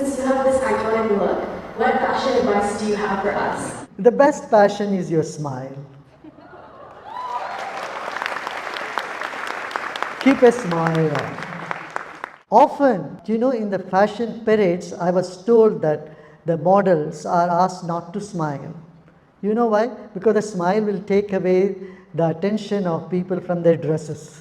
Since you have this iconic look, what fashion advice do you have for us? The best fashion is your smile. Keep a smile on. Often, in the fashion parades, I was told that the models are asked not to smile. You know why? Because the smile will take away the attention of people from their dresses.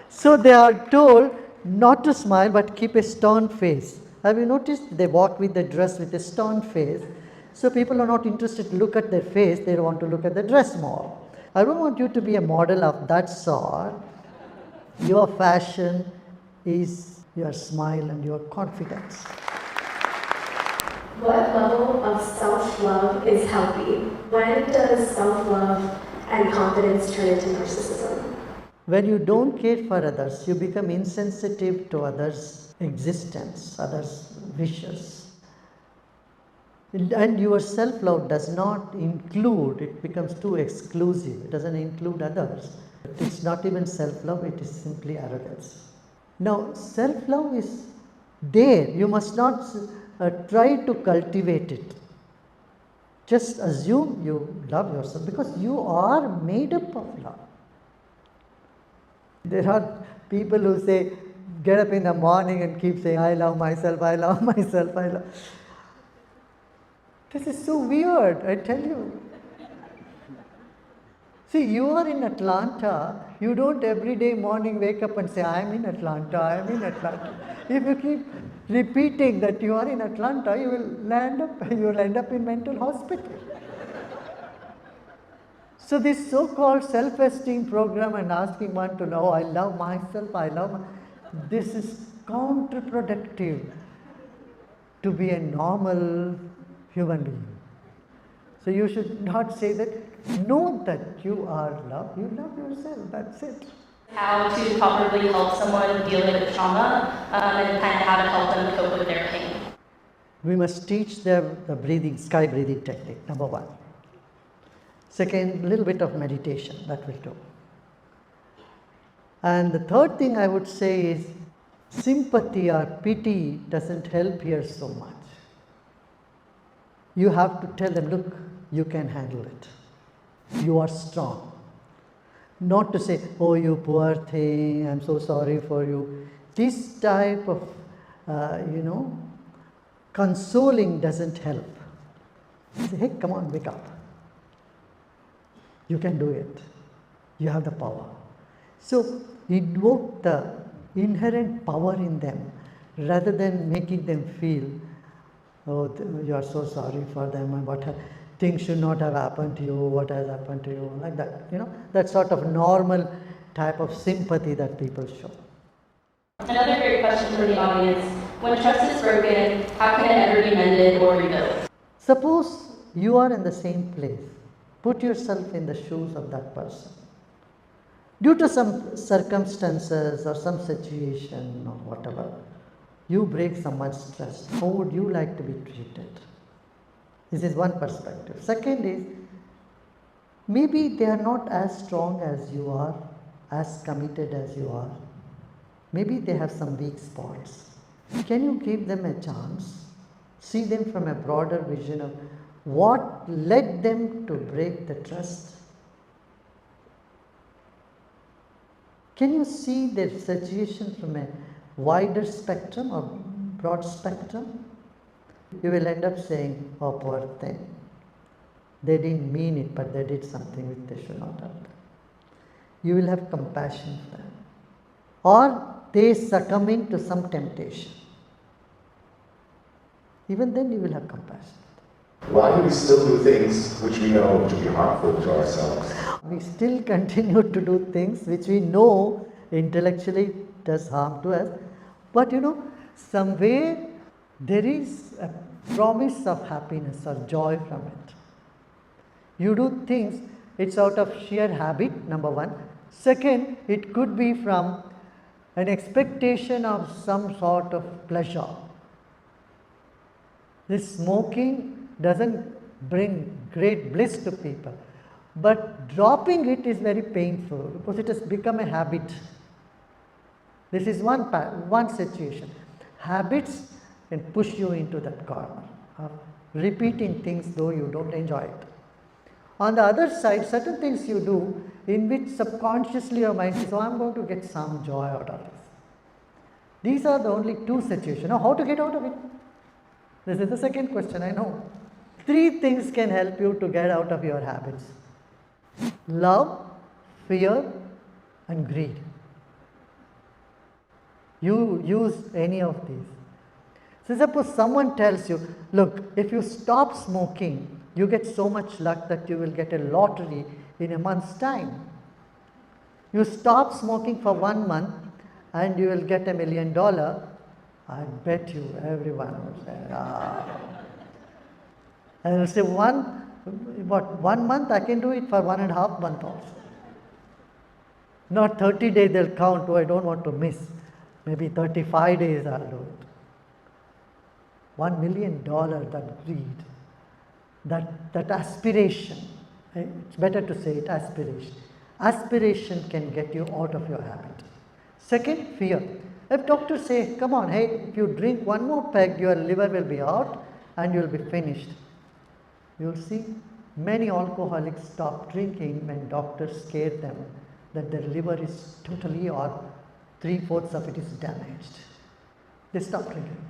So they are told not to smile but keep a stern face. Have you noticed they walk with the dress with a stern face? So people are not interested to look at their face, they want to look at the dress more. I don't want you to be a model of that sort. Your fashion is your smile and your confidence. What level of self-love is healthy? When does self-love and confidence turn into narcissism? When you don't care for others, you become insensitive to others' existence, others' wishes. And your self-love does not include, it becomes too exclusive, it doesn't include others. It's not even self-love, it is simply arrogance. Now, self-love is there, you must not try to cultivate it. Just assume you love yourself because you are made up of love. There are people who say, get up in the morning and keep saying, I love myself, I love myself, I love. This is so weird, I tell you. See, you are in Atlanta, you don't every day morning wake up and say, I am in Atlanta, I am in Atlanta. If you keep repeating that you are in Atlanta, you will end up in mental hospital. So this so-called self-esteem program and asking one to know, I love myself, this is counterproductive to be a normal human being. So you should not say that, know that you are loved, you love yourself, that's it. How to properly help someone dealing with trauma and kind of how to help them cope with their pain. We must teach them the breathing, sky breathing technique, number one. Second, a little bit of meditation, that will do. And the third thing I would say is sympathy or pity doesn't help here so much. You have to tell them, look, you can handle it. You are strong. Not to say, oh, you poor thing, I'm so sorry for you. This type of, consoling doesn't help. Say, hey, come on, wake up. You can do it. You have the power. So invoke the inherent power in them rather than making them feel, oh, you are so sorry for them and things should not have happened to you, what has happened to you, like that. That sort of normal type of sympathy that people show. Another great question for the audience. When trust is broken, how can it ever be mended or rebuilt? Suppose you are in the same place. Put yourself in the shoes of that person. Due to some circumstances or some situation or whatever, you break someone's trust. How would you like to be treated? This is one perspective. Second is, maybe they are not as strong as you are, as committed as you are. Maybe they have some weak spots. Can you give them a chance? See them from a broader vision of what led them to break the trust? Can you see their situation from a wider spectrum or broad spectrum? You will end up saying, oh, poor thing. They didn't mean it, but they did something which they should not have done. You will have compassion for them. Or they succumbing to some temptation. Even then you will have compassion. Why do we still do things which we know to be harmful to ourselves? We still continue to do things which we know intellectually does harm to us. But somewhere there is a promise of happiness or joy from it. You do things, it's out of sheer habit, number one. Second, it could be from an expectation of some sort of pleasure. This smoking doesn't bring great bliss to people, but dropping it is very painful because it has become a habit. This is one situation. habits can push you into that corner of repeating things though you don't enjoy it. On the other side, certain things you do in which subconsciously your mind says, oh, I'm going to get some joy out of this. These are the only two situations. Now, how to get out of it? This is the second question, I know. 3 things can help you to get out of your habits: love, fear, and greed. You use any of these. So, suppose someone tells you, look, if you stop smoking, you get so much luck that you will get a lottery in a month's time. You stop smoking for 1 month and you will get $1 million. I bet you everyone will say, ah. And will say, 1 month, I can do it for 1.5 months also. Not 30 days they'll count, oh, I don't want to miss. Maybe 35 days I'll do it. $1 million, that greed, that aspiration, it's better to say it, aspiration. Aspiration can get you out of your habit. Second, fear. If doctors say, come on, hey, if you drink 1 more peg, your liver will be out and you'll be finished. You'll see many alcoholics stop drinking when doctors scare them that their liver is totally or 3/4 of it is damaged. They stop drinking.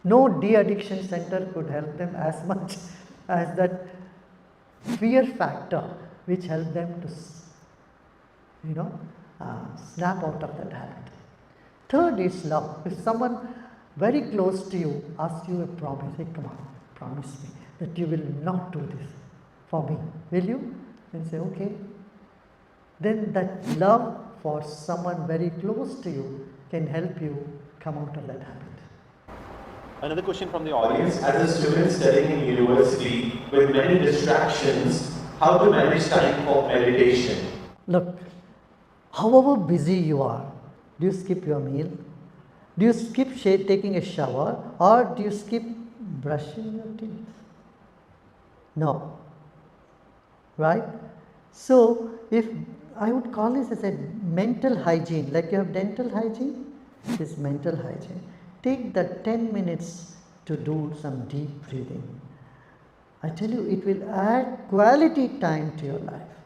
No de-addiction center could help them as much as that fear factor which helped them to, snap out of that habit. Third is love. If someone very close to you asks you a promise, say, come on, promise me that you will not do this for me, will you? Then say, okay. Then that love for someone very close to you can help you come out of that habit. Another question from the audience. As a student studying in university with many distractions, how to manage time for meditation? Look, however busy you are, do you skip your meal? Do you skip taking a shower? Or do you skip brushing your teeth? No. Right? So, if I would call this as a mental hygiene, like you have dental hygiene, this mental hygiene. Take that 10 minutes to do some deep breathing. I tell you, it will add quality time to your life.